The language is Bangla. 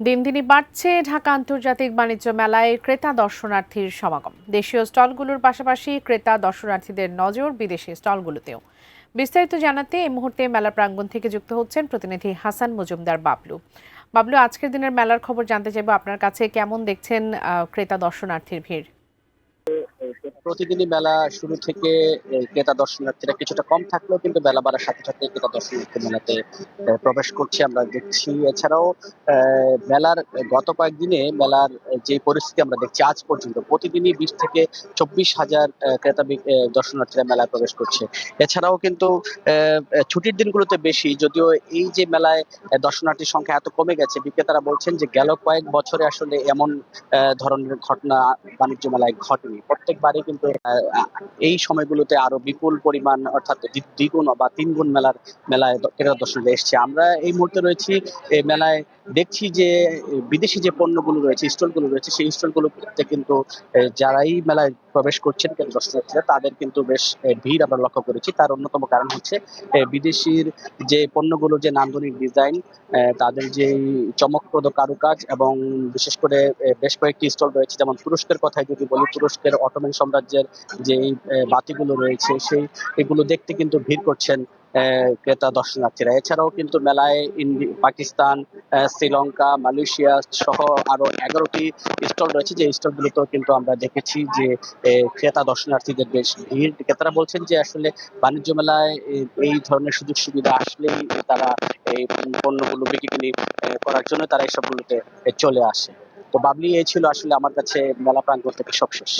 দিন দিনই বাড়ছে ঢাকা আন্তর্জাতিক বাণিজ্য মেলায় ক্রেতা দর্শনার্থীর সমাগম। দেশীয় স্টলগুলোর পাশাপাশি ক্রেতা দর্শনার্থীদের নজর বিদেশি স্টলগুলোতেও। বিস্তারিত জানাতে এই মুহূর্তে মেলা প্রাঙ্গণ থেকে যুক্ত হচ্ছেন প্রতিনিধি হাসান মজুমদার বাবলু। বাবলু, আজকের দিনের মেলার খবর জানতে চাইবো, আপনার কাছে কেমন দেখছেন ক্রেতা দর্শনার্থীর ভিড়? প্রতিদিনই মেলা শুরু থেকে ক্রেতা দর্শনার্থীরা কিছুটা কম থাকলেও কিন্তু বেলা বাড়ার সাথে সাথে ক্রেতা দর্শনার্থী মেলাতে প্রবেশ করছে আমরা দেখছি। এছাড়াও মেলার গত কয়েকদিনে মেলার যে পরিস্থিতি আমরা দেখছি, আজ পর্যন্ত প্রতিদিনই 20 থেকে 24 হাজার দর্শনার্থীরা মেলায় প্রবেশ করছে। এছাড়াও কিন্তু ছুটির দিনগুলোতে বেশি, যদিও এই যে মেলায় দর্শনার্থীর সংখ্যা এত কমে গেছে, বিক্রেতারা বলছেন যে গেল কয়েক বছরে আসলে এমন ধরনের ঘটনা বাণিজ্য মেলায় ঘটেনি। প্রত্যেকবারই কিন্তু এই সময়গুলোতে আরো বিপুল পরিমাণ, অর্থাৎ দ্বিগুণ বা তিনগুণ মেলায় ক্রেতা দর্শনার্থী এসছে। আমরা এই মুহূর্তে রয়েছি এই মেলায়, দেখছি যে বিদেশি যে পণ্যগুলো রয়েছে, স্টলগুলো রয়েছে, সেই স্টলগুলোতে কিন্তু যারাই মেলায় প্রবেশ করছেন ক্রেতা দর্শনার্থীরা, তাদের কিন্তু বেশ ভিড় আমরা লক্ষ্য করেছি। তার অন্যতম কারণ হচ্ছে বিদেশির যে পণ্যগুলো, যে নান্দনিক ডিজাইন, তাদের যে চমকপ্রদ কারুকাজ, এবং বিশেষ করে বেশ কয়েকটি স্টল রয়েছে। যেমন তুরস্কের কথাই যদি বলি, তুরস্কের অটোমান সাম্রাজ্যের যে বাতিগুলো রয়েছে, এগুলো দেখতে কিন্তু ভিড় করছেন ক্রেতা দর্শনার্থীরা। এছাড়াও কিন্তু মেলায় পাকিস্তান, শ্রীলঙ্কা, মালয়েশিয়া সহ আরো 11টি স্টল রয়েছে, যে স্টলগুলোতেও কিন্তু আমরা দেখেছি যে ক্রেতা দর্শনার্থীদের বেশ ভিড়। ক্রেতারা বলছেন যে আসলে বাণিজ্য মেলায় এই ধরনের সুযোগ সুবিধা আসলেই তারা এই পণ্যগুলো বিক্রি করার জন্য তারা এসবগুলোতে চলে আসে। তো বাবলি, এই ছিল আসলে আমার কাছে মেলা প্রাঙ্গণ থেকে সবশেষ।